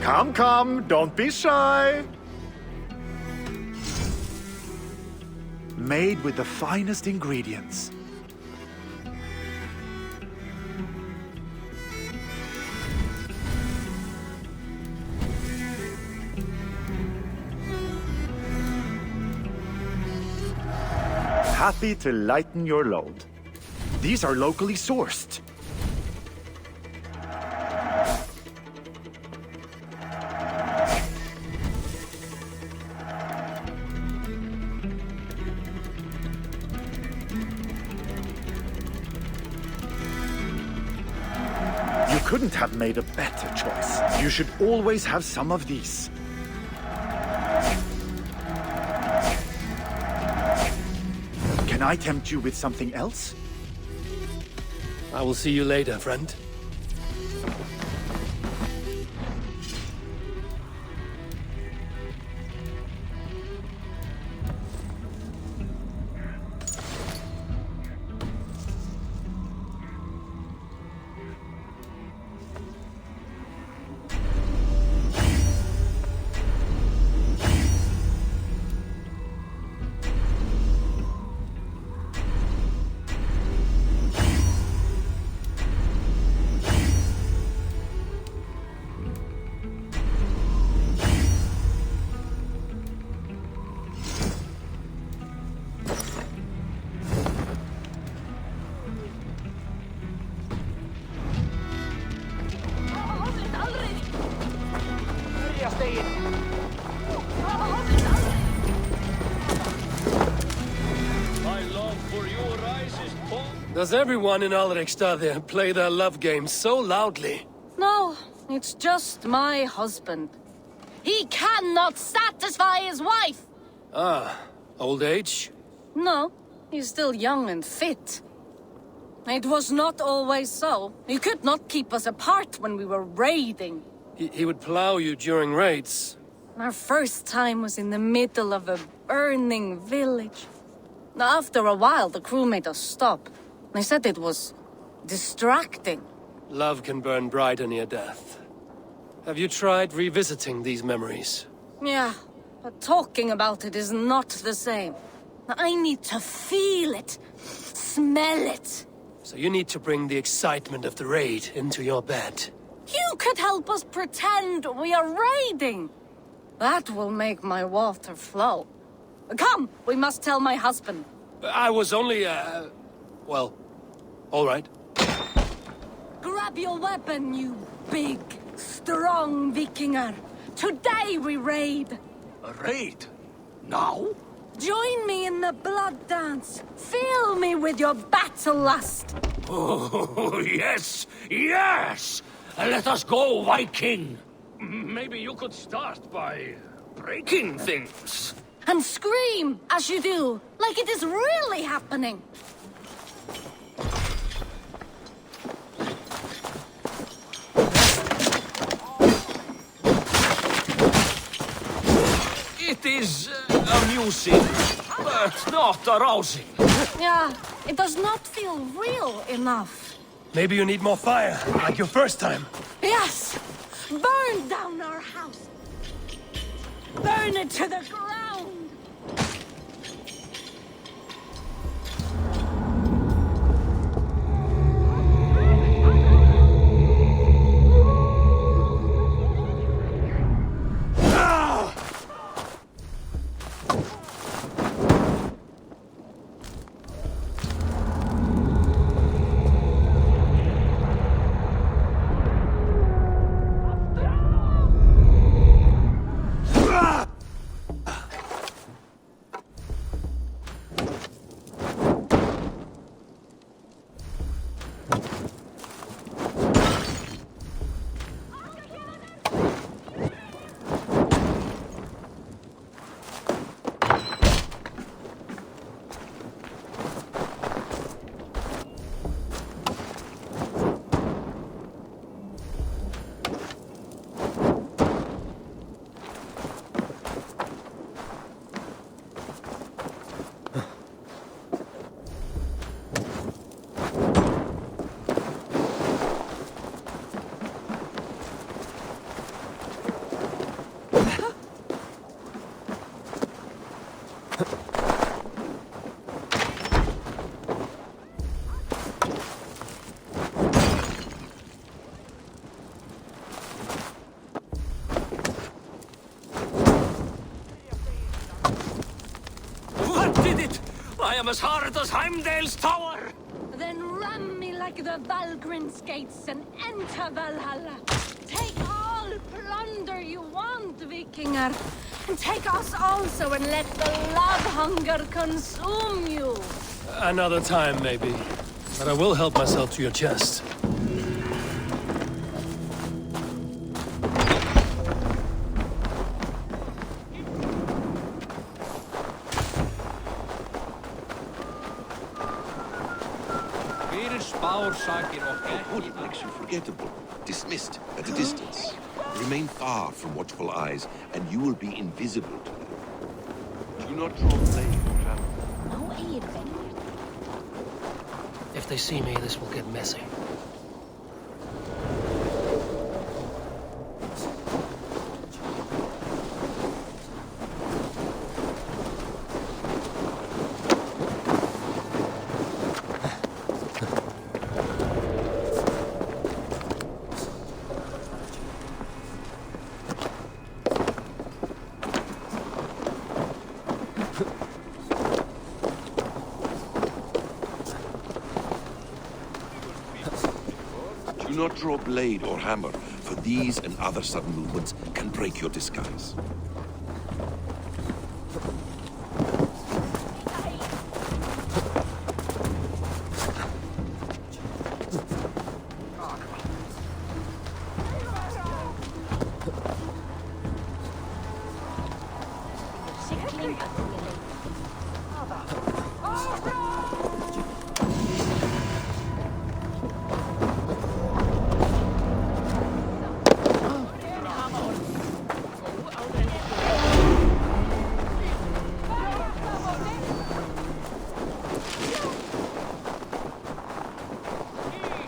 Come, come, don't be shy. Made with the finest ingredients. Happy to lighten your load. These are locally sourced. You couldn't have made a better choice. You should always have some of these. Can I tempt you with something else? I will see you later, friend. Does everyone in Alrekstad play their love game so loudly? No, it's just my husband. He cannot satisfy his wife! Ah, old age? No, he's still young and fit. It was not always so. He could not keep us apart when we were raiding. He would plow you during raids. Our first time was in the middle of a burning village. After a while, the crew made us stop. They said it was distracting. Love can burn brighter near death. Have you tried revisiting these memories? Yeah, but talking about it is not the same. I need to feel it, smell it. So you need to bring the excitement of the raid into your bed. You could help us pretend we are raiding. That will make my water flow. Come, we must tell my husband. I was only, well, all right. Grab your weapon, you big, strong Vikinger. Today we raid. A raid? Now? Join me in the blood dance. Fill me with your battle lust. Oh, yes, yes! Let us go, Viking! Maybe you could start by breaking things. And scream as you do, like it is really happening. It is amusing, but not arousing. Yeah, it does not feel real enough. Maybe you need more fire, like your first time. Yes! Burn down our house! Burn it to the ground! them as hard as Heimdall's tower! Then ram me like the Valgryn's gates and enter Valhalla. Take all plunder you want, Vikinger. And take us also and let the love hunger consume you. Another time, maybe. But I will help myself to your chest. Hood makes you forgettable, dismissed at a distance. Remain far from watchful eyes, and you will be invisible to them. Do not draw blade or hammer. If they see me, this will get messy. Do not draw blade or hammer, for these and other sudden movements can break your disguise.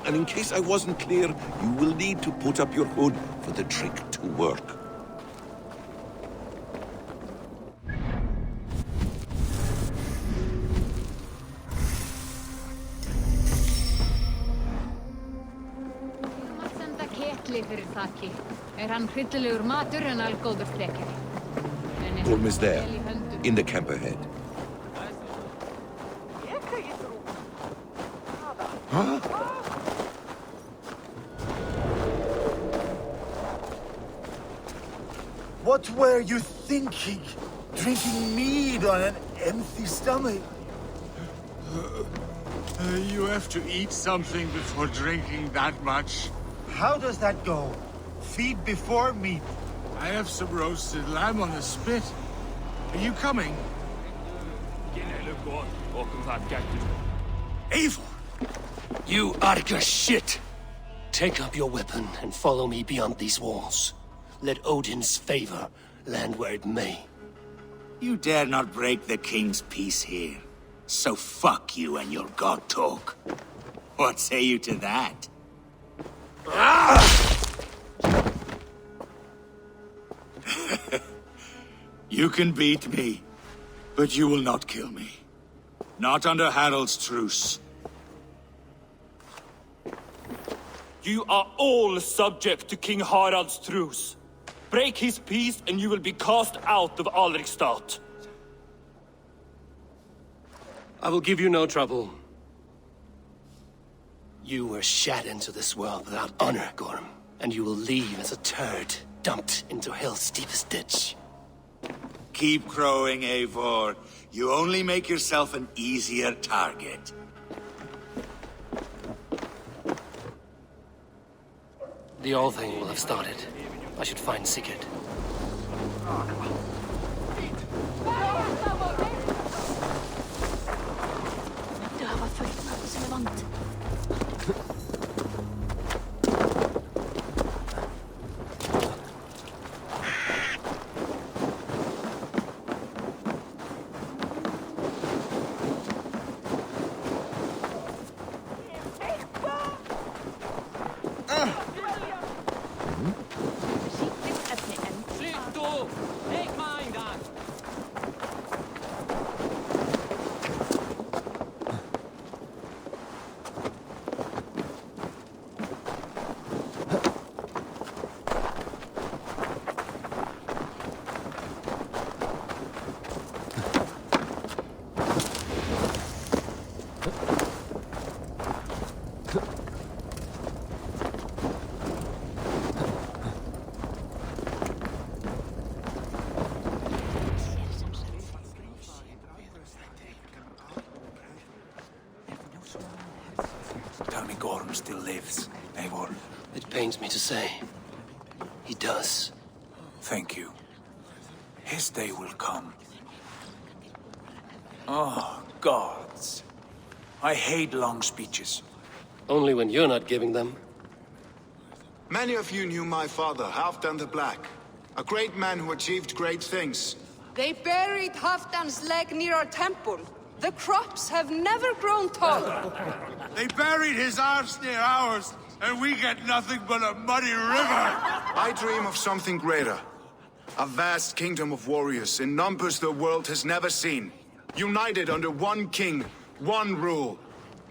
And in case I wasn't clear, you will need to put up your hood for the trick to work. Hryllilegur matur en algóður frekari. Orm is there, in the camp ahead. Huh? What were you thinking? Drinking mead on an empty stomach? You have to eat something before drinking that much. How does that go? Feed before meat. I have some roasted lamb on the spit. Are you coming? Eivor! You Arga shit! Take up your weapon and follow me beyond these walls. Let Odin's favor land where it may. You dare not break the king's peace here. So fuck you and your god talk. What say you to that? You can beat me, but you will not kill me. Not under Harald's truce. You are all subject to King Harald's truce. Break his peace and you will be cast out of Alrikstad. I will give you no trouble. You were shat into this world without honor, Gorm, and you will leave as a turd dumped into hell's deepest ditch. Keep crowing, Eivor. You only make yourself an easier target. The old thing will have started. I should find Sigurd. Du har varit fullt med oss som är vant. Slytt då! Ekman! pains me to say, he does. Thank you. His day will come. Oh, gods. I hate long speeches. Only when you're not giving them. Many of you knew my father, Halfdan the Black. A great man who achieved great things. They buried Halfdan's leg near our temple. The crops have never grown taller. They buried his arse near ours, and we get nothing but a muddy river. I dream of something greater. A vast kingdom of warriors in numbers the world has never seen. United under one king, one rule.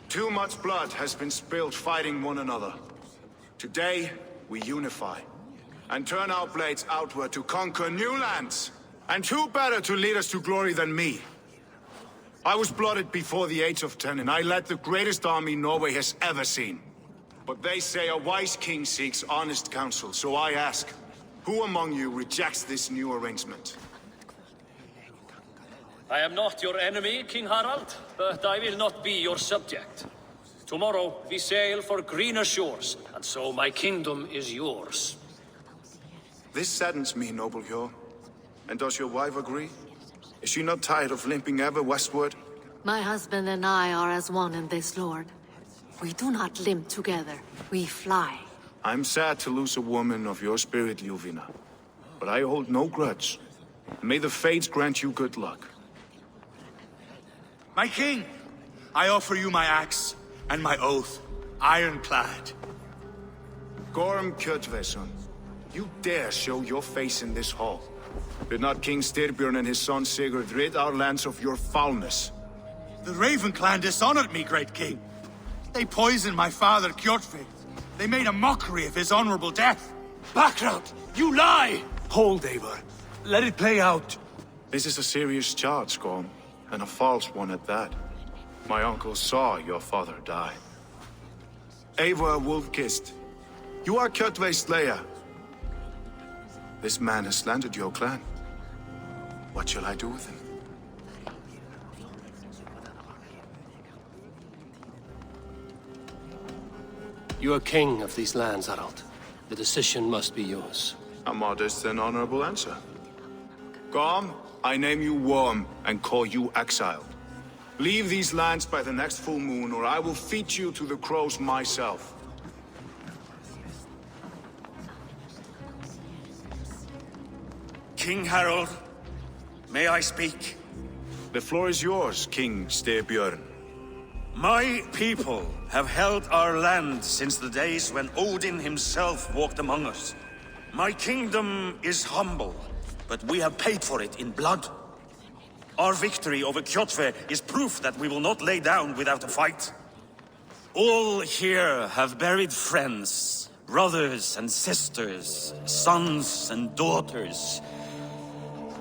Too much blood has been spilled fighting one another. Today, we unify. And turn our blades outward to conquer new lands. And who better to lead us to glory than me? I was blooded before the age of 10, and I led the greatest army Norway has ever seen. But they say a wise king seeks honest counsel, so I ask, who among you rejects this new arrangement? I am not your enemy, King Harald, but I will not be your subject. Tomorrow we sail for greener shores, and so my kingdom is yours. This saddens me, noble Hjor. And does your wife agree? Is she not tired of limping ever westward? My husband and I are as one in this, Lord. We do not limp together. We fly. I'm sad to lose a woman of your spirit, Ljuvina. But I hold no grudge. May the fates grant you good luck. My king, I offer you my axe and my oath, ironclad. Gorm Kjotveson, you dare show your face in this hall. Did not King Styrbjörn and his son Sigurd rid our lands of your foulness? The Raven clan dishonored me, great king. They poisoned my father, Kjotve. They made a mockery of his honorable death. Background! You lie! Hold, Eivor. Let it play out. This is a serious charge, Gorm, and a false one at that. My uncle saw your father die. Eivor Wolf-Kissed, you are Kjotve's slayer. This man has slandered your clan. What shall I do with him? You are king of these lands, Harald. The decision must be yours. A modest and honorable answer. Gorm, I name you Worm and call you exiled. Leave these lands by the next full moon, or I will feed you to the crows myself. King Harald, may I speak? The floor is yours, King Styrbjörn. My people have held our land since the days when Odin himself walked among us. My kingdom is humble, but we have paid for it in blood. Our victory over Kjotve is proof that we will not lay down without a fight. All here have buried friends, brothers and sisters, sons and daughters.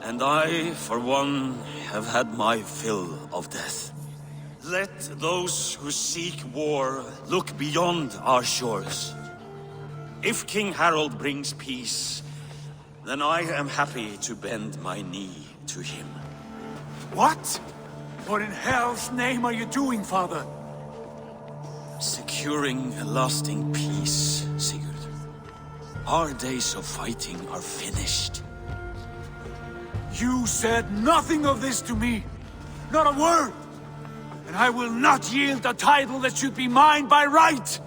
And I, for one, have had my fill of death. Let those who seek war look beyond our shores. If King Harald brings peace, then I am happy to bend my knee to him. What? What in hell's name are you doing, father? Securing a lasting peace, Sigurd. Our days of fighting are finished. You said nothing of this to me. Not a word. And I will not yield a title that should be mine by right.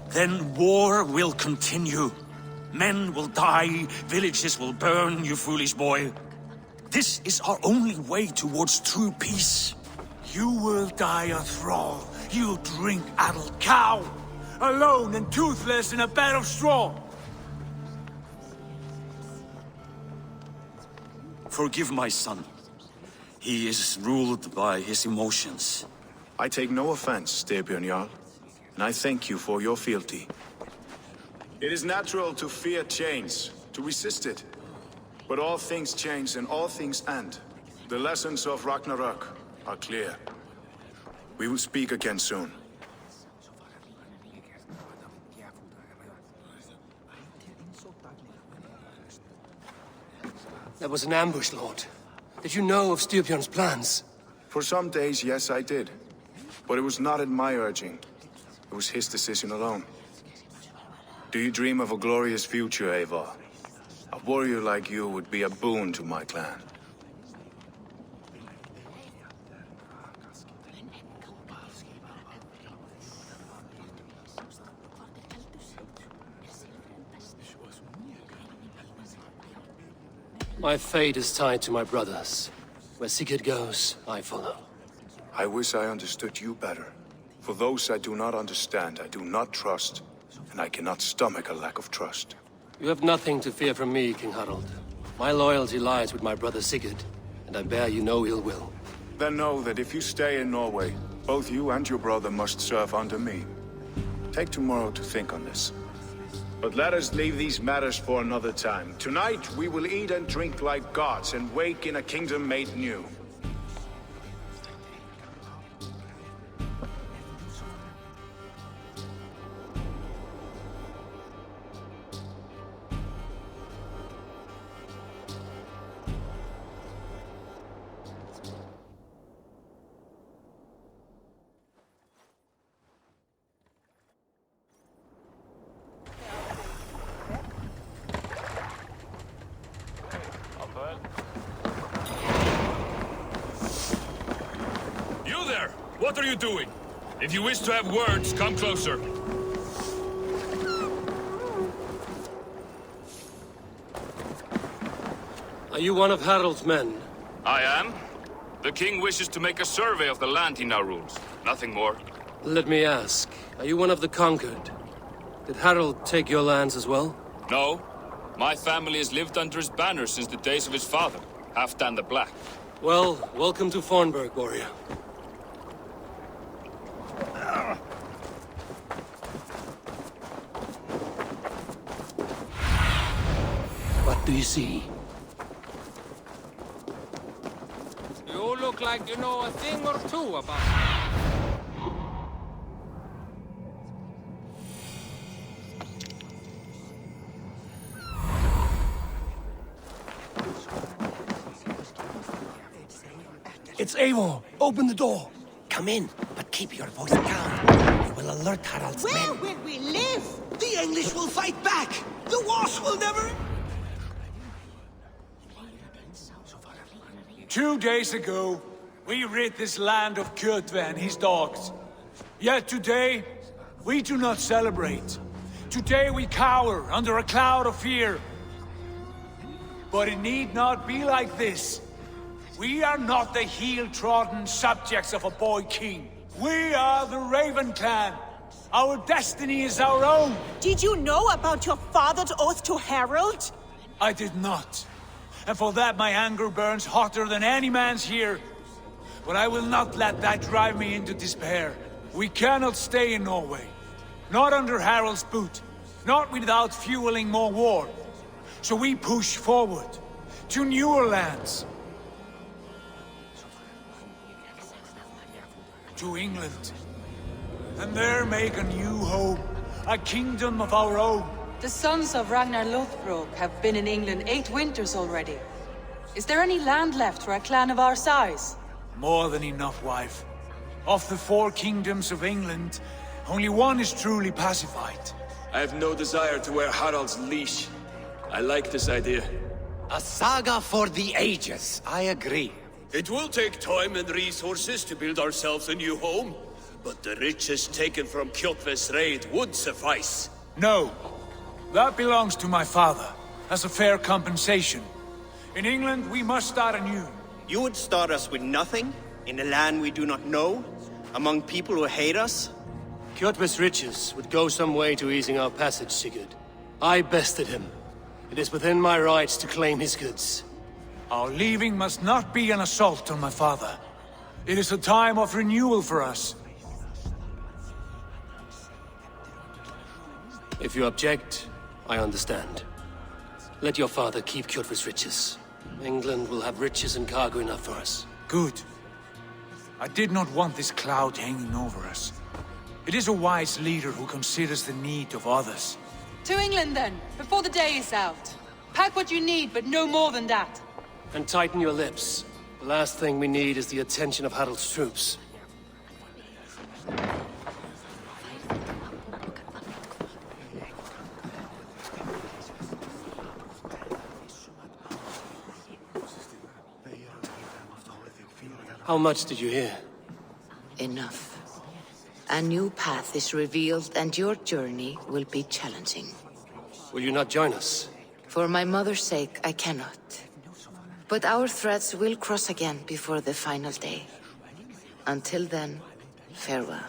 Then war will continue. Men will die, villages will burn, you foolish boy. This is our only way towards true peace. You will die a thrall, you drink-addled cow. Alone and toothless in a bed of straw. Forgive my son. He is ruled by his emotions. I take no offense, Styrbjörn Jarl, and I thank you for your fealty. It is natural to fear change, to resist it. But all things change and all things end. The lessons of Ragnarok are clear. We will speak again soon. That was an ambush, Lord. Did you know of Styrbjörn's plans? For some days, yes, I did. But it was not at my urging. It was his decision alone. Do you dream of a glorious future, Eivor? A warrior like you would be a boon to my clan. My fate is tied to my brothers. Where Sigurd goes, I follow. I wish I understood you better. For those I do not understand, I do not trust, and I cannot stomach a lack of trust. You have nothing to fear from me, King Harald. My loyalty lies with my brother Sigurd, and I bear you no ill will. Then know that if you stay in Norway, both you and your brother must serve under me. Take tomorrow to think on this. But let us leave these matters for another time. Tonight, we will eat and drink like gods and wake in a kingdom made new. You there! What are you doing? If you wish to have words, come closer. Are you one of Harald's men? I am. The king wishes to make a survey of the land he now rules. Nothing more. Let me ask, are you one of the conquered? Did Harald take your lands as well? No. My family has lived under his banner since the days of his father, Halfdan the Black. Well, welcome to Fornburg, warrior. What do you see? You look like you know a thing or two about It's Eivor! Open the door! Come in, but keep your voice down. You will alert Harald's men. Where will we live? The English will fight back! The Wars will never... 2 days ago, we rid this land of Kjotve and his dogs. Yet today, we do not celebrate. Today we cower under a cloud of fear. But it need not be like this. We are not the heel-trodden subjects of a boy king. We are the Raven clan. Our destiny is our own. Did you know about your father's oath to Harald? I did not. And for that my anger burns hotter than any man's here. But I will not let that drive me into despair. We cannot stay in Norway. Not under Harald's boot. Not without fueling more war. So we push forward. To newer lands. To England. And there make a new home. A kingdom of our own. The sons of Ragnar Lothbrok have been in England 8 winters already. Is there any land left for a clan of our size? More than enough, wife. Of the 4 kingdoms of England, only one is truly pacified. I have no desire to wear Harald's leash. I like this idea. A saga for the ages, I agree. It will take time and resources to build ourselves a new home, but the riches taken from Kjotve's raid would suffice. No. That belongs to my father, as a fair compensation. In England, we must start anew. You would start us with nothing? In a land we do not know? Among people who hate us? Kjotve's riches would go some way to easing our passage, Sigurd. I bested him. It is within my rights to claim his goods. Our leaving must not be an assault on my father. It is a time of renewal for us. If you object, I understand. Let your father keep Kjotve's riches. England will have riches and cargo enough for us. Good. I did not want this cloud hanging over us. It is a wise leader who considers the need of others. To England then, before the day is out. Pack what you need, but no more than that. And tighten your lips. The last thing we need is the attention of Harald's troops. How much did you hear? Enough. A new path is revealed, and your journey will be challenging. Will you not join us? For my mother's sake, I cannot. But our threads will cross again before the final day. Until then, farewell.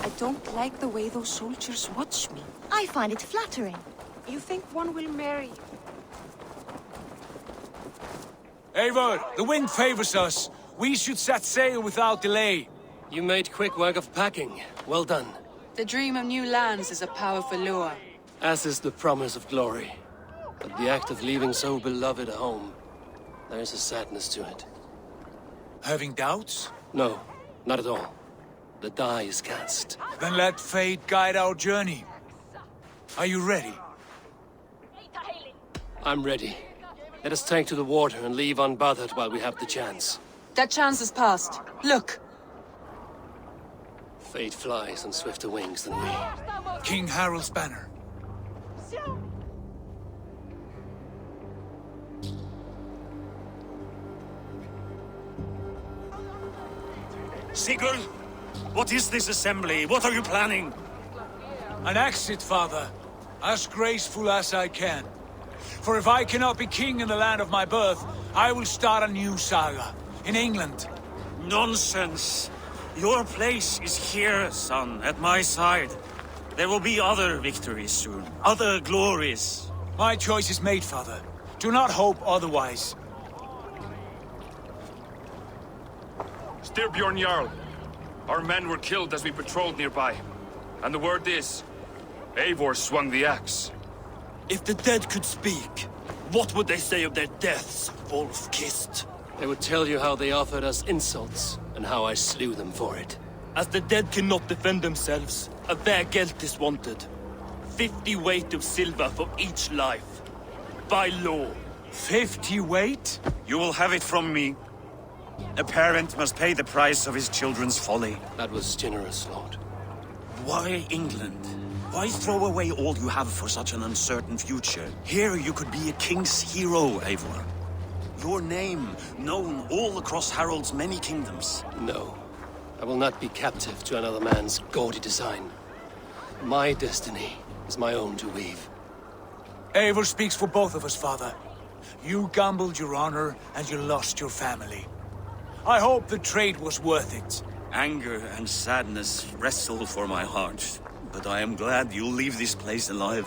I don't like the way those soldiers watch me. I find it flattering. You think one will marry you? Eivor, the wind favors us. We should set sail without delay. You made quick work of packing. Well done. The dream of new lands is a powerful lure. As is the promise of glory. But the act of leaving so beloved a home, there is a sadness to it. Having doubts? No, not at all. The die is cast. Then let fate guide our journey. Are you ready? I'm ready. Let us take to the water and leave unbothered while we have the chance. That chance is past. Look! Fate flies on swifter wings than we. King Harald's banner. Sigurd! What is this assembly? What are you planning? An exit, father. As graceful as I can. For if I cannot be king in the land of my birth, I will start a new saga. In England. Nonsense! Your place is here, son, at my side. There will be other victories soon. Other glories. My choice is made, father. Do not hope otherwise. Styrbjorn Jarl. Our men were killed as we patrolled nearby. And the word is, Eivor swung the axe. If the dead could speak, what would they say of their deaths, wolf-kissed? They would tell you how they offered us insults, and how I slew them for it. As the dead cannot defend themselves, a vergelt is wanted. 50 weight of silver for each life. By law. 50 weight? You will have it from me. A parent must pay the price of his children's folly. That was generous, Lord. Why England? Why throw away all you have for such an uncertain future? Here you could be a king's hero, Eivor. Your name known all across Harald's many kingdoms. No. I will not be captive to another man's gaudy design. My destiny is my own to weave. Eivor speaks for both of us, father. You gambled your honor, and you lost your family. I hope the trade was worth it. Anger and sadness wrestle for my heart, but I am glad you'll leave this place alive.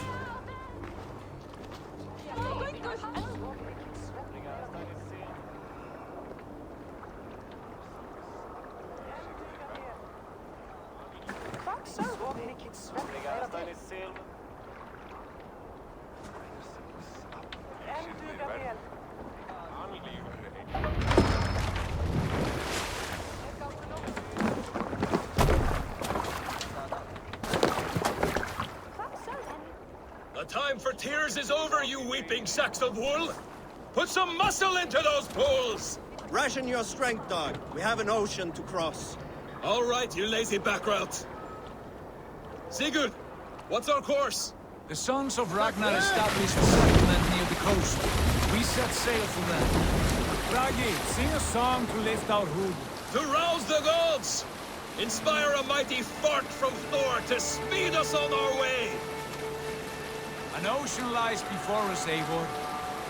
The time for tears is over, you weeping sacks of wool! Put some muscle into those pools! Ration your strength, dog. We have an ocean to cross. All right, you lazy backrout. Sigurd, what's our course? The sons of Ragnar established a settlement near the coast. We set sail for them. Ragi, sing a song to lift our hood. To rouse the gods! Inspire a mighty fart from Thor to speed us on our way! An ocean lies before us, Eivor.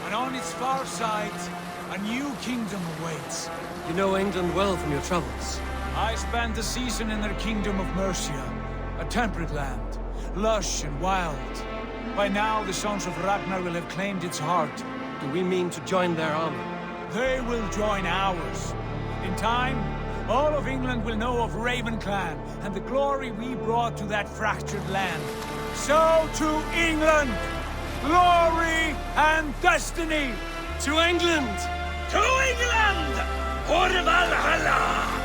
And on its far side, a new kingdom awaits. You know England well from your travels. I spent a season in their kingdom of Mercia. A temperate land, lush and wild. By now, the sons of Ragnar will have claimed its heart. Do we mean to join their army? They will join ours. In time, all of England will know of Ravenclan and the glory we brought to that fractured land. So to England, glory and destiny! To England! To England! For Valhalla!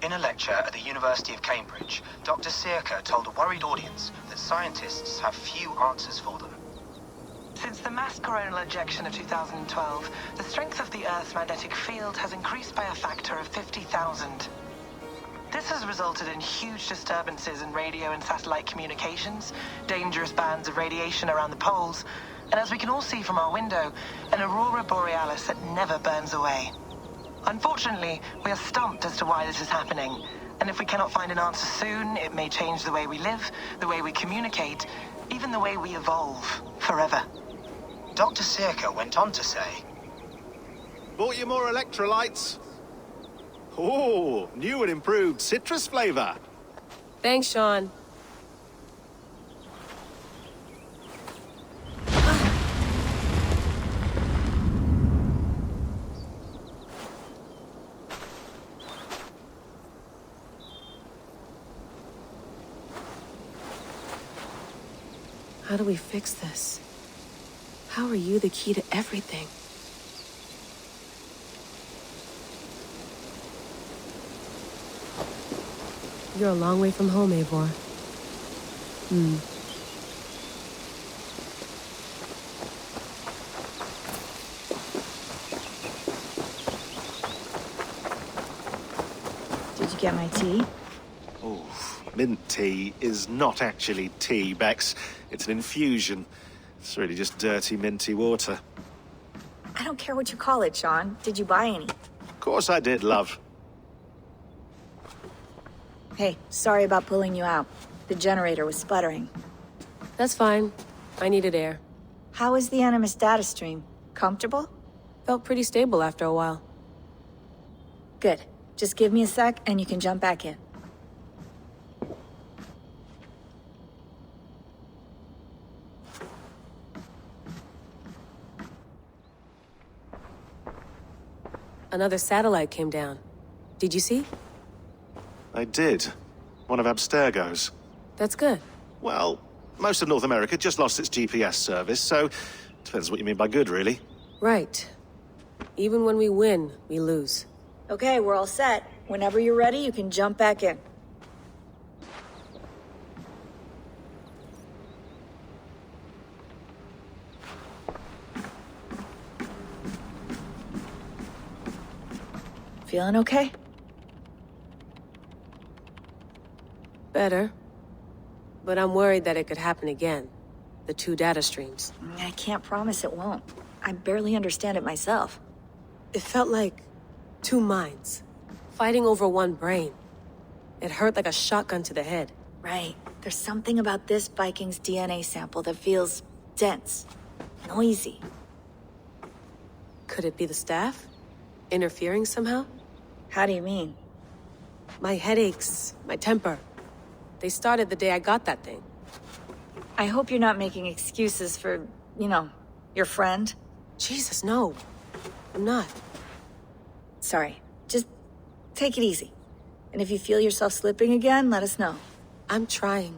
In a lecture at the University of Cambridge, Dr. Circa told a worried audience that scientists have few answers for them. Since the mass coronal ejection of 2012, the strength of the Earth's magnetic field has increased by a factor of 50,000. This has resulted in huge disturbances in radio and satellite communications, dangerous bands of radiation around the poles, and as we can all see from our window, an aurora borealis that never burns away. Unfortunately, we are stumped as to why this is happening, and if we cannot find an answer soon, it may change the way we live, the way we communicate, even the way we evolve, forever. Dr. Circa went on to say, Bought you more electrolytes? Oh, new and improved citrus flavor. Thanks, Sean. How do we fix this? How are you the key to everything? You're a long way from home, Eivor. Did you get my tea? Oh, mint tea is not actually tea, Bex. It's an infusion. It's really just dirty, minty water. I don't care what you call it, Sean. Did you buy any? Of course I did, love. Hey, sorry about pulling you out. The generator was sputtering. That's fine. I needed air. How is the Animus data stream? Comfortable? Felt pretty stable after a while. Good. Just give me a sec and you can jump back in. Another satellite came down. Did you see? I did. One of Abstergo's. That's good. Well, most of North America just lost its GPS service, so depends what you mean by good, really. Right. Even when we win, we lose. Okay, we're all set. Whenever you're ready, you can jump back in. Feeling okay? Better. But I'm worried that it could happen again. The two data streams. I can't promise it won't. I barely understand it myself. It felt like two minds, fighting over one brain. It hurt like a shotgun to the head. Right. There's something about this Viking's DNA sample that feels dense, noisy. Could it be the staff? Interfering somehow? How do you mean? My headaches, my temper. They started the day I got that thing. I hope you're not making excuses for, you know, your friend. Jesus, no. I'm not. Sorry. Just take it easy. And if you feel yourself slipping again, let us know. I'm trying.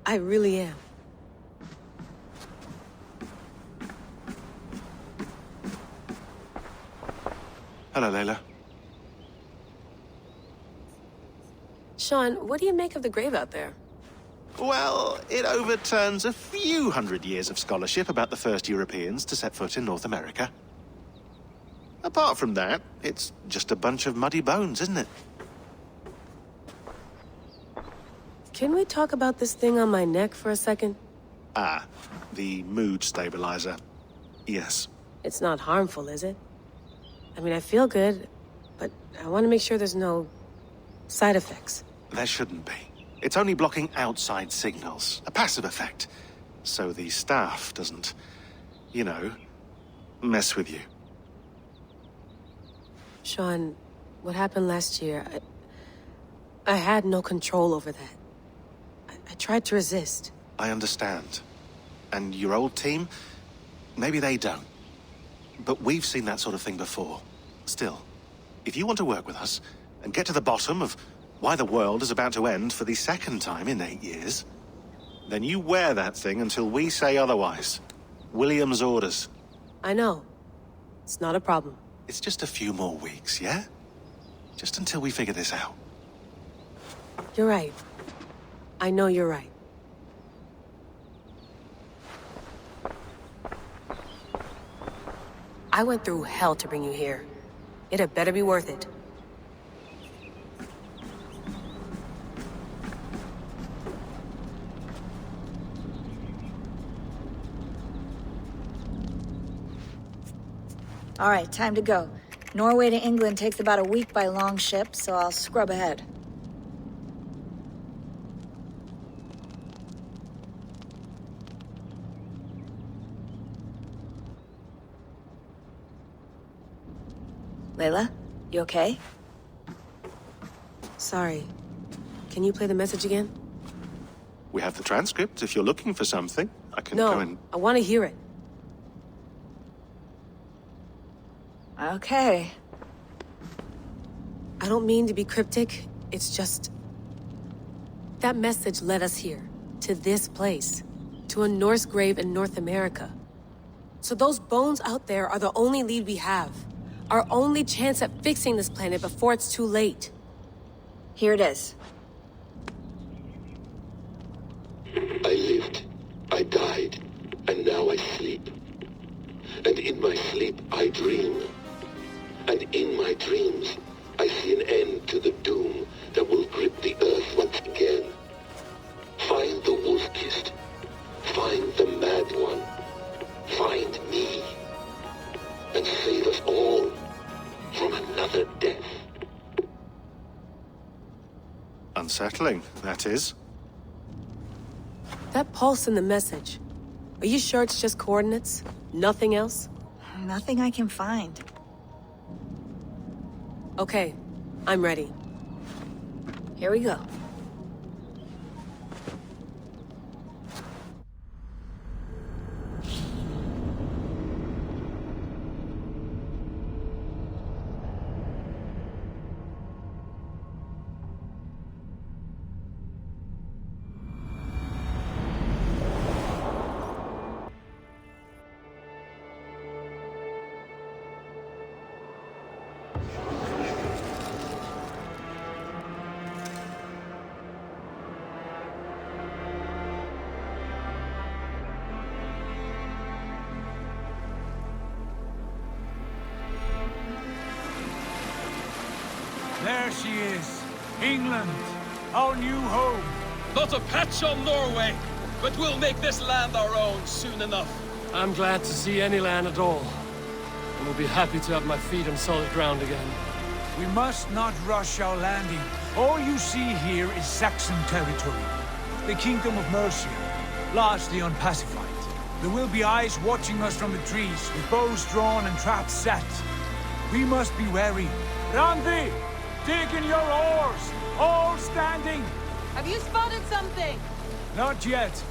I really am. Hello, Layla. Sean, what do you make of the grave out there? Well, it overturns a few hundred years of scholarship about the first Europeans to set foot in North America. Apart from that, it's just a bunch of muddy bones, isn't it? Can we talk about this thing on my neck for a second? Ah, the mood stabilizer. Yes. It's not harmful, is it? I mean, I feel good, but I want to make sure there's no side effects. There shouldn't be. It's only blocking outside signals, a passive effect. So the staff doesn't, you know, mess with you. Sean, what happened last year, I had no control over that. I tried to resist. I understand. And your old team, maybe they don't. But we've seen that sort of thing before. Still, if you want to work with us and get to the bottom of why the world is about to end for the second time in 8 years, then you wear that thing until we say otherwise. William's orders. I know. It's not a problem. It's just a few more weeks, yeah? Just until we figure this out. You're right. I know you're right. I went through hell to bring you here. It had better be worth it. All right, time to go. Norway to England takes about a week by long ship, so I'll scrub ahead. Layla, you okay? Sorry. Can you play the message again? We have the transcript. If you're looking for something, I can go and... No, I want to hear it. Okay. I don't mean to be cryptic. It's just... that message led us here. To this place. To a Norse grave in North America. So those bones out there are the only lead we have. Our only chance at fixing this planet before it's too late. Here it is. I lived, I died, and now I sleep. And in my sleep I dream. And in my dreams I see an end to the doom that will grip the earth once again. Find the wolf-kissed. Find the mad one. Find me. And save us all from another death. Unsettling, that is. That pulse in the message. Are you sure it's just coordinates? Nothing else? Nothing I can find. Okay, I'm ready. Here we go. There she is. England, our new home. Not a patch on Norway, but we'll make this land our own soon enough. I'm glad to see any land at all. And will be happy to have my feet on solid ground again. We must not rush our landing. All you see here is Saxon territory. The Kingdom of Mercia, largely unpacified. There will be eyes watching us from the trees, with bows drawn and traps set. We must be wary. Randi! Dig in your oars! All standing! Have you spotted something? Not yet.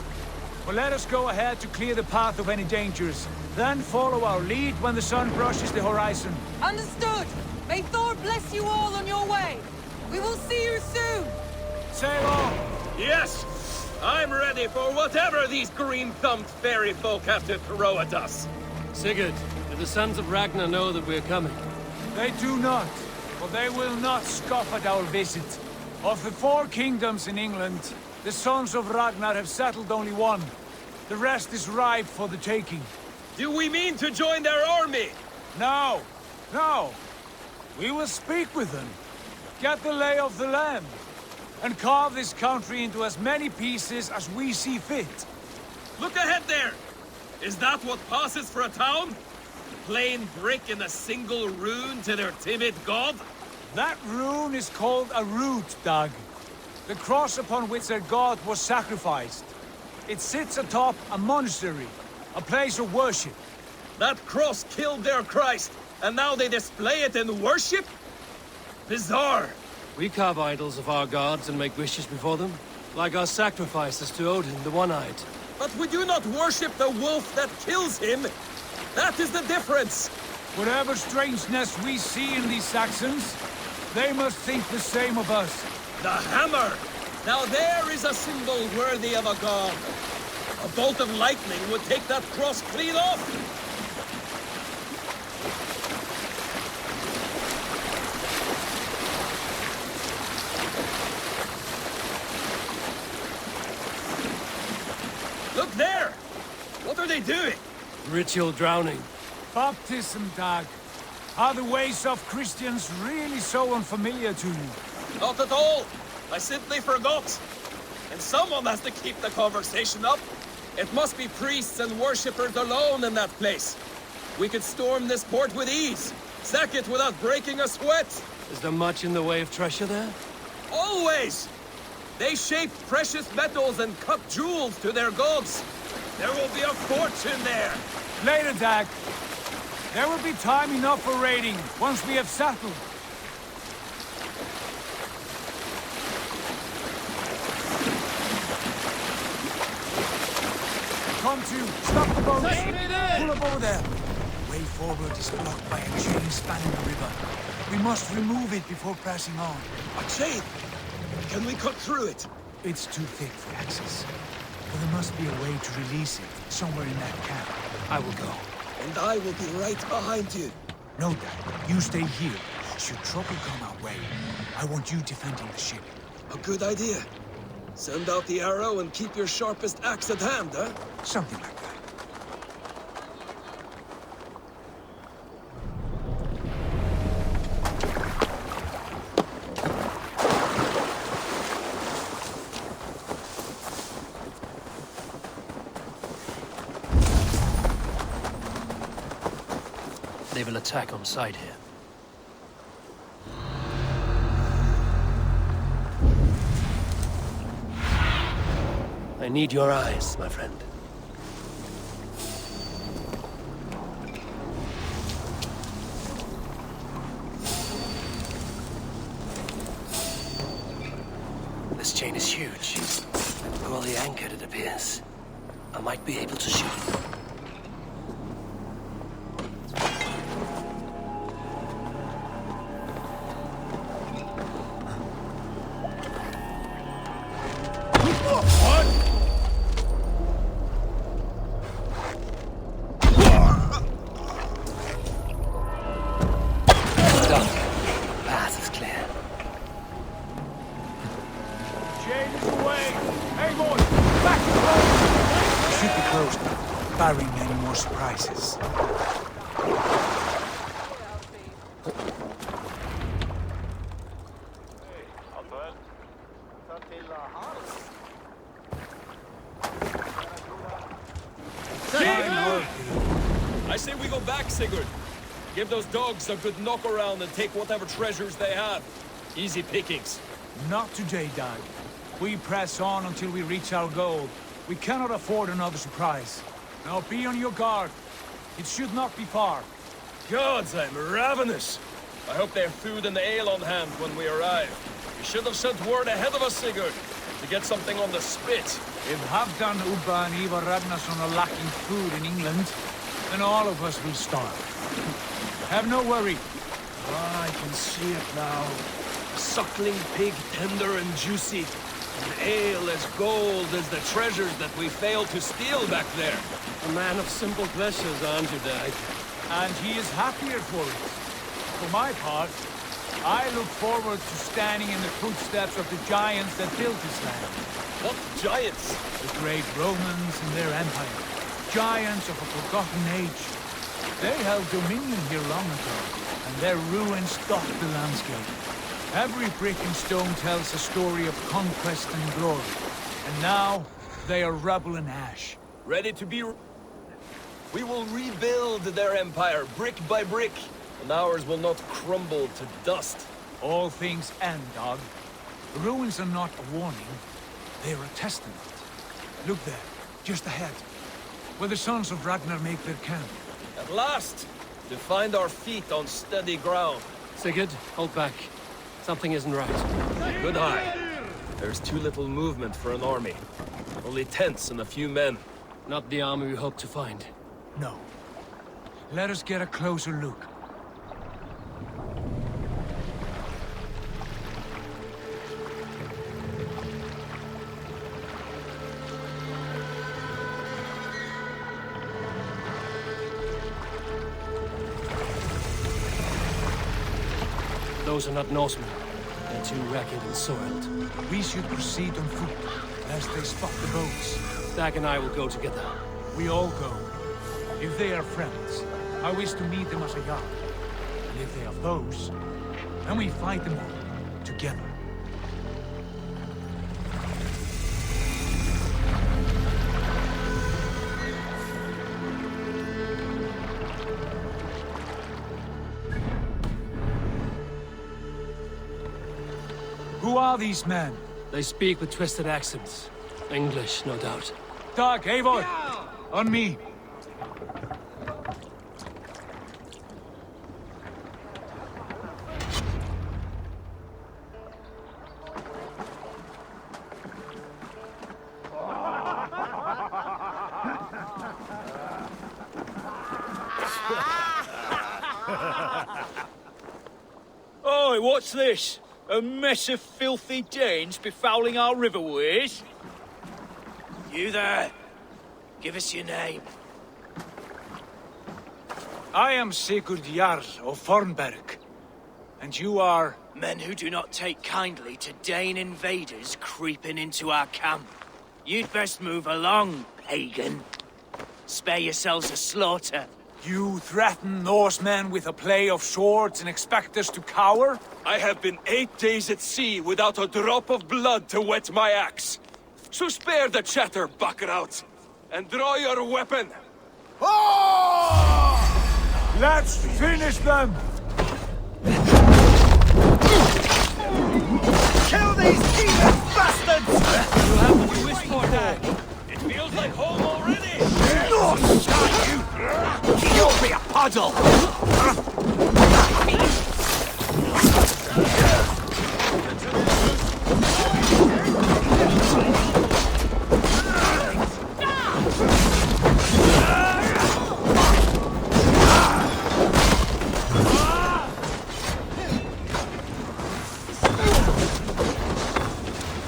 But let us go ahead to clear the path of any dangers. Then follow our lead when the sun brushes the horizon. Understood! May Thor bless you all on your way! We will see you soon! Sail on! Yes! I'm ready for whatever these green-thumbed fairy folk have to throw at us. Sigurd, do the sons of Ragnar know that we're coming? They do not, but they will not scoff at our visit. Of the 4 kingdoms in England, the sons of Ragnar have settled only one. The rest is ripe for the taking. Do we mean to join their army? No, no. We will speak with them, get the lay of the land, and carve this country into as many pieces as we see fit. Look ahead there! Is that what passes for a town? Plain brick in a single rune to their timid god? That rune is called a root, Dag. The cross upon which their god was sacrificed. It sits atop a monastery, a place of worship. That cross killed their Christ, and now they display it in worship? Bizarre. We carve idols of our gods and make wishes before them, like our sacrifices to Odin, the One-Eyed. But we do not worship the wolf that kills him. That is the difference. Whatever strangeness we see in these Saxons, they must think the same of us. The hammer! Now there is a symbol worthy of a god. A bolt of lightning would take that cross clean off. Look there! What are they doing? Ritual drowning. Baptism, Dag. Are the ways of Christians really so unfamiliar to you? Not at all. I simply forgot. And someone has to keep the conversation up. It must be priests and worshippers alone in that place. We could storm this port with ease. Sack it without breaking a sweat. Is there much in the way of treasure there? Always! They shape precious metals and cut jewels to their gods. There will be a fortune there. Later, Dag. There will be time enough for raiding once we have settled. Come to. Stop the boat. Pull up over there. Way forward is blocked by a chain spanning the river. We must remove it before pressing on. A chain? Can we cut through it? It's too thick for access. But there must be a way to release it, somewhere in that camp. I will go. And I will be right behind you. No, Dad. You stay here. Should trouble come our way, I want you defending the ship. A good idea. Send out the arrow and keep your sharpest axe at hand, huh? Something like that. They will attack on sight here. I need your eyes, my friend. This chain is huge. And poorly anchored, it appears. I might be able to shoot it. Barring any more surprises. I say we go back, Sigurd. Give those dogs a good knock around and take whatever treasures they have. Easy pickings. Not today, Dag. We press on until we reach our goal. We cannot afford another surprise. Now be on your guard. It should not be far. Gods, I'm ravenous. I hope they have food and ale on hand when we arrive. We should have sent word ahead of us, Sigurd, to get something on the spit. If Halfdan, Ubba and Ivar Ragnarsson are lacking food in England, then all of us will starve. Have no worry. Ah, I can see it now. A suckling pig, tender and juicy. And ale as gold as the treasures that we failed to steal back there. A man of simple pleasures, aren't you, Dag? And he is happier for it. For my part, I look forward to standing in the footsteps of the giants that built this land. What giants? The great Romans and their empire. Giants of a forgotten age. They held dominion here long ago, and their ruins dot the landscape. Every brick and stone tells a story of conquest and glory. And now, they are rubble and ash. Ready to be... We will rebuild their empire, brick by brick, and ours will not crumble to dust. All things end, dog. The ruins are not a warning, they are a testament. Look there, just ahead, where the sons of Ragnar make their camp. At last, to find our feet on steady ground. Sigurd, hold back. Something isn't right. Good eye. There's too little movement for an army. Only tents and a few men. Not the army we hope to find. No. Let us get a closer look. Those are not Norsemen. They're too ragged and soiled. We should proceed on foot, lest they spot the boats. Dag and I will go together. We all go. If they are friends, I wish to meet them as a yard. And if they are foes, then we fight them all, together. Who are these men? They speak with twisted accents. English, no doubt. Dag, Eivor! On me! Oi, what's this? A mess of filthy Danes befouling our riverways? You there! Give us your name. I am Sigurd Jarl of Fornberg. And you are... Men who do not take kindly to Dane invaders creeping into our camp. You'd best move along, pagan. Spare yourselves a slaughter. You threaten Norsemen with a play of swords and expect us to cower? I have been 8 days at sea without a drop of blood to wet my axe. So spare the chatter, Buckerout, and draw your weapon. Oh! Let's finish them! Kill these demon bastards! You have what you wish for, Dag. It feels like home already. You'll be a puddle!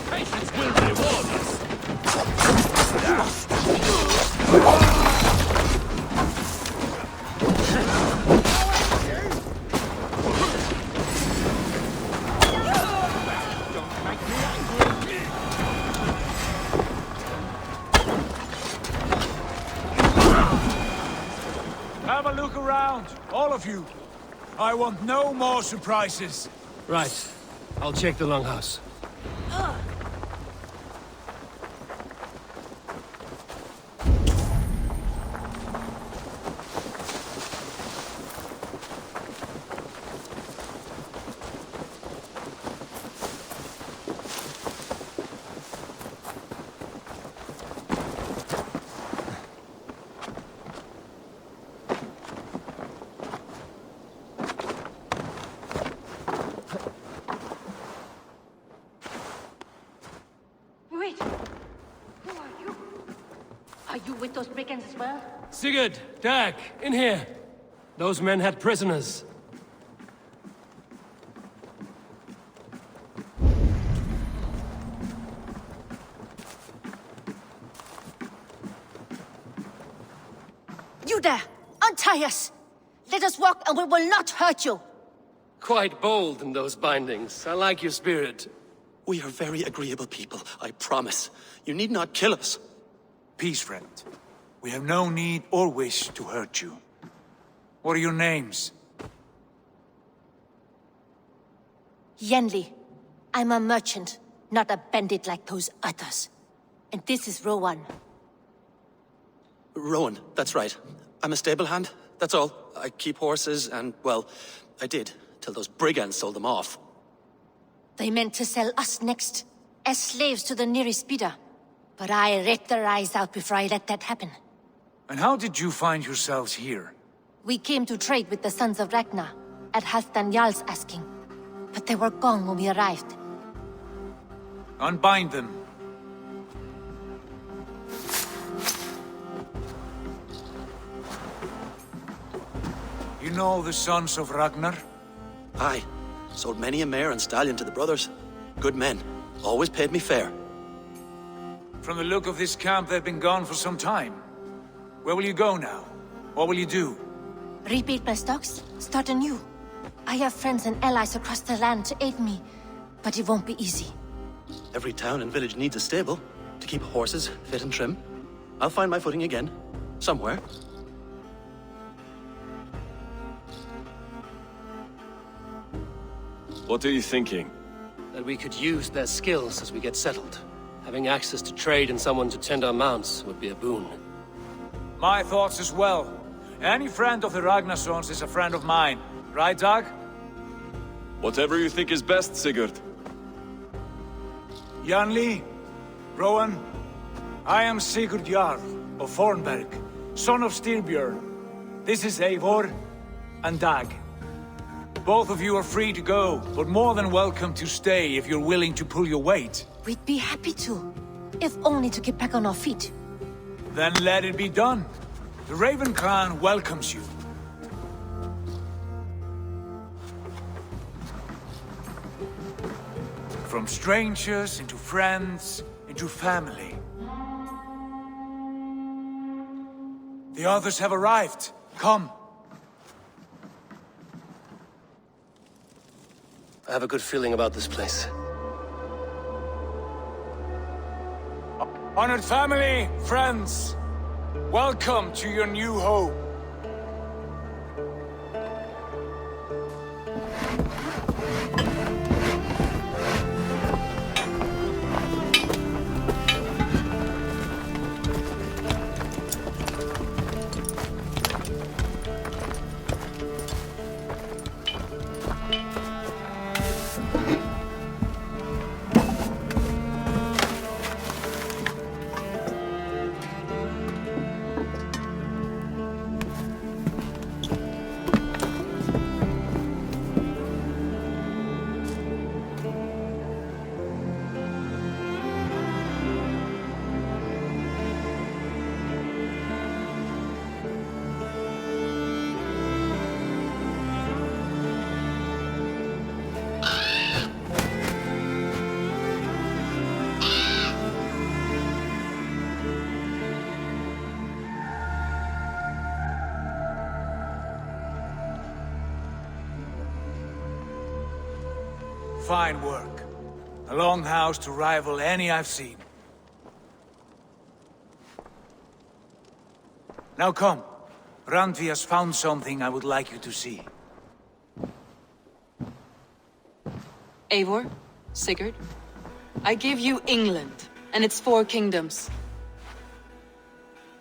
Patience will reward us. Have a look around, all of you. I want no more surprises. Right. I'll check the longhouse. with those brigands as well? Sigurd, Dag, in here. Those men had prisoners. You there! Untie us! Let us walk and we will not hurt you! Quite bold in those bindings. I like your spirit. We are very agreeable people, I promise. You need not kill us. Peace, friend. We have no need or wish to hurt you. What are your names? Yenli. I'm a merchant, not a bandit like those others. And this is Rowan. Rowan, that's right. I'm a stable hand, that's all. I keep horses and, well, I did, till those brigands sold them off. They meant to sell us next, as slaves to the nearest bidder. But I ripped their eyes out before I let that happen. And how did you find yourselves here? We came to trade with the Sons of Ragnar, at Halfdan Jarl's asking. But they were gone when we arrived. Unbind them. You know the Sons of Ragnar? Aye. Sold many a mare and stallion to the brothers. Good men. Always paid me fair. From the look of this camp, they've been gone for some time. Where will you go now? What will you do? Rebuild my stocks, start anew. I have friends and allies across the land to aid me, but it won't be easy. Every town and village needs a stable to keep horses fit and trim. I'll find my footing again. Somewhere. What are you thinking? That we could use their skills as we get settled. Having access to trade and someone to tend our mounts would be a boon. My thoughts as well. Any friend of the Ragnarsons is a friend of mine. Right, Dag? Whatever you think is best, Sigurd. Janli, Rowan, I am Sigurd Jarl of Fornberg, son of Styrbjörn. This is Eivor and Dag. Both of you are free to go, but more than welcome to stay if you're willing to pull your weight. We'd be happy to, if only to get back on our feet. Then let it be done. The Raven clan welcomes you. From strangers, into friends, into family. The others have arrived. Come. I have a good feeling about this place. Honored family, friends, welcome to your new home. Fine work. A longhouse to rival any I've seen. Now come. Randvi has found something I would like you to see. Eivor, Sigurd, I give you England and its 4 kingdoms.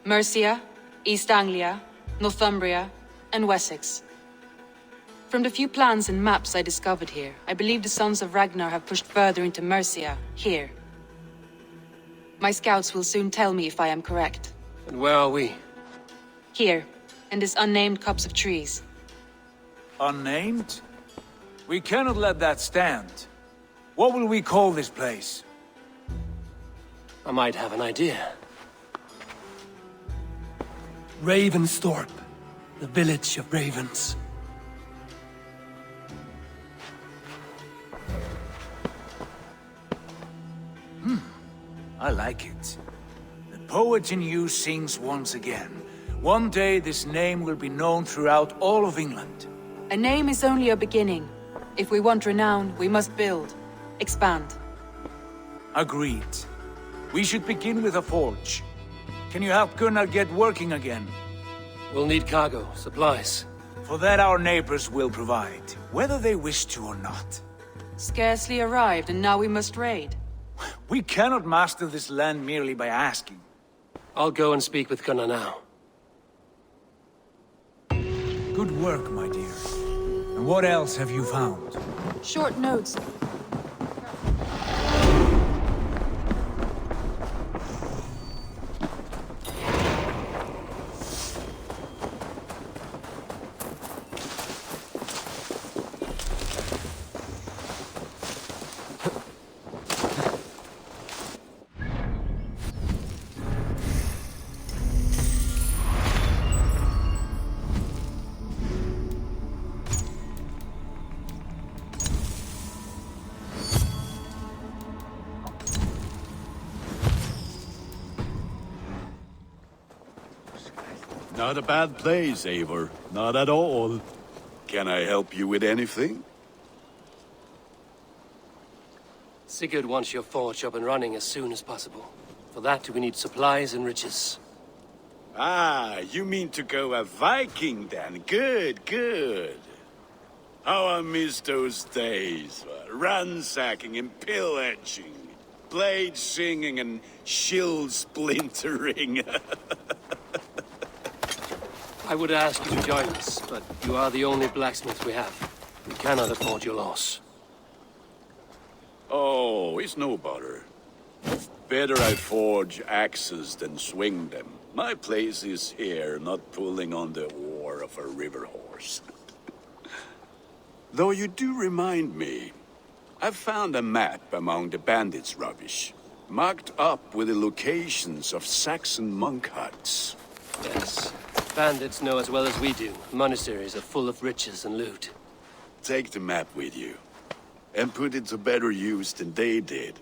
Mercia, East Anglia, Northumbria, and Wessex. From the few plans and maps I discovered here, I believe the Sons of Ragnar have pushed further into Mercia, here. My scouts will soon tell me if I am correct. And where are we? Here, in this unnamed copse of trees. Unnamed? We cannot let that stand. What will we call this place? I might have an idea. Ravensthorpe, the village of ravens. I like it. The poet in you sings once again. One day this name will be known throughout all of England. A name is only a beginning. If we want renown, we must build. Expand. Agreed. We should begin with a forge. Can you help Gunnar get working again? We'll need cargo, supplies. For that our neighbors will provide, whether they wish to or not. Scarcely arrived, and now we must raid. We cannot master this land merely by asking. I'll go and speak with Gunnar now. Good work, my dear. And what else have you found? Short notes. Not a bad place, Eivor. Not at all. Can I help you with anything? Sigurd wants your forge up and running as soon as possible. For that, we need supplies and riches. Ah, you mean to go a Viking then? Good, good. How I miss those days. Ransacking and pillaging. Blade singing and shield splintering. I would ask you to join us, but you are the only blacksmith we have. We cannot afford your loss. Oh, it's no bother. Better I forge axes than swing them. My place is here, not pulling on the oar of a river horse. Though you do remind me, I found a map among the bandits' rubbish, marked up with the locations of Saxon monk huts. Yes. Bandits know as well as we do. Monasteries are full of riches and loot. Take the map with you, and put it to better use than they did.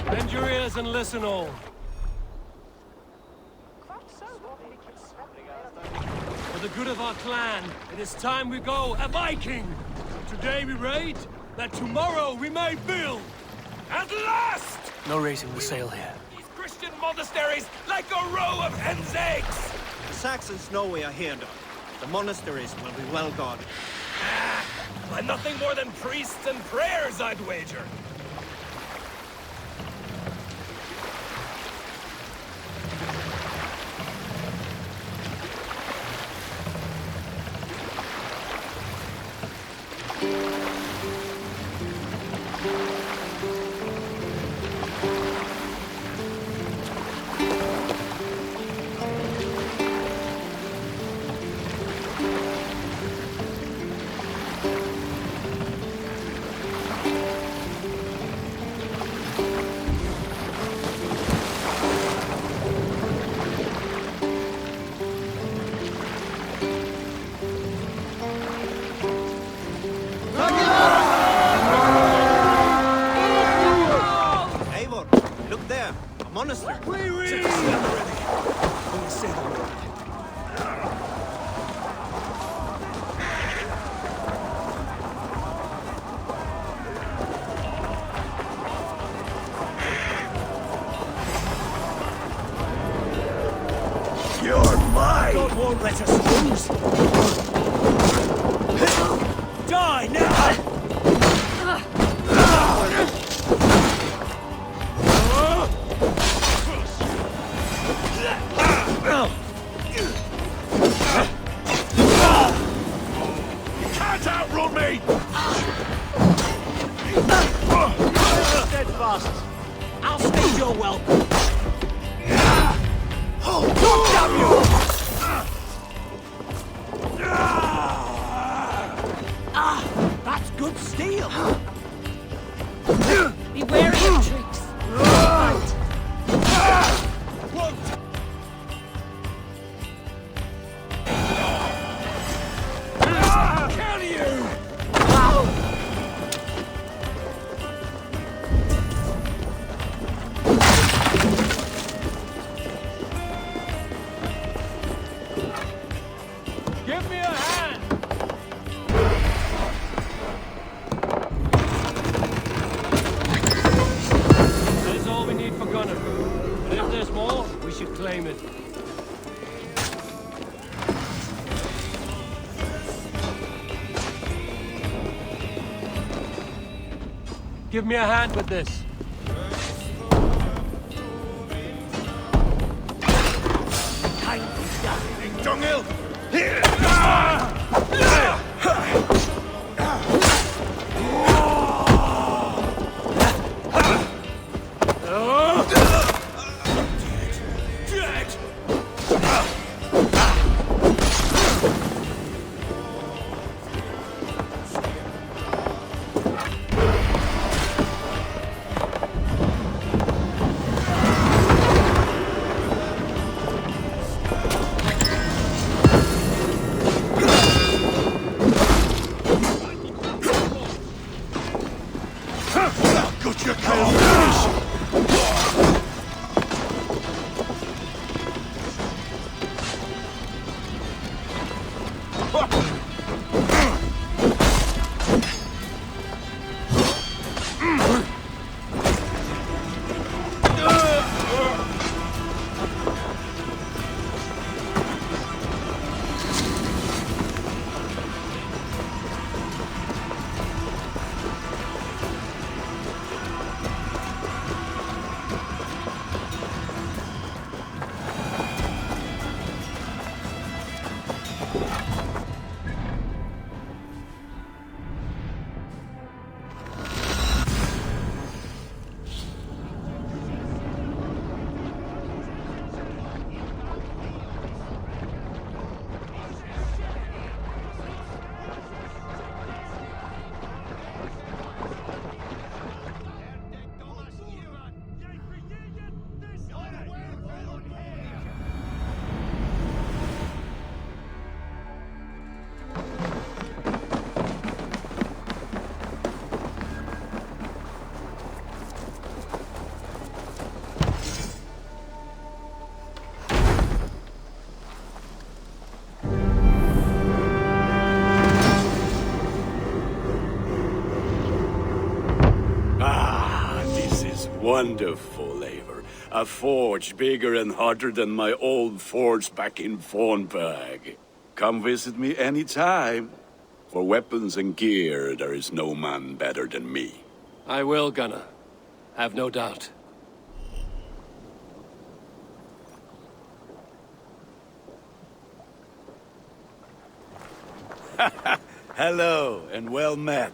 Bend your ears and listen all. For the good of our clan, it is time we go a Viking! Today we raid, that tomorrow we may build! At last! No raising the sail here. These Christian monasteries like a row of hen's eggs! The Saxons know we are here, Doc. The monasteries will be well guarded. By nothing more than priests and prayers, I'd wager. won't let us lose. Die now! You can't outrun me! Steadfast. I'll stay your welcome. Oh, damn you! That's good steel. Be wary of tricks. Fight. Kill you! Give me a hand! That is all we need for gunner. And if there's more, we should claim it. Give me a hand with this. Dunghill! Got your Wonderful, Eivor. A forge bigger and hotter than my old forge back in Fornburg. Come visit me anytime. For weapons and gear, there is no man better than me. I will, Gunnar. Have no doubt. Hello, and well met.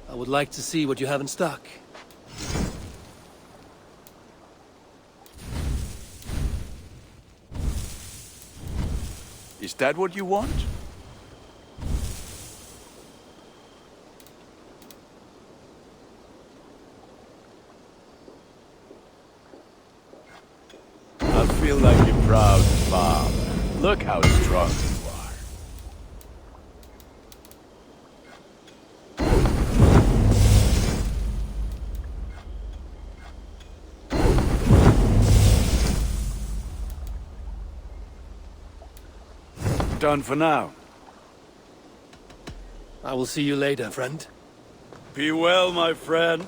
I would like to see what you have in stock. Is that what you want? I feel like a proud father. Look how strong you are. done for now. I will see you later, friend. Be well, my friend.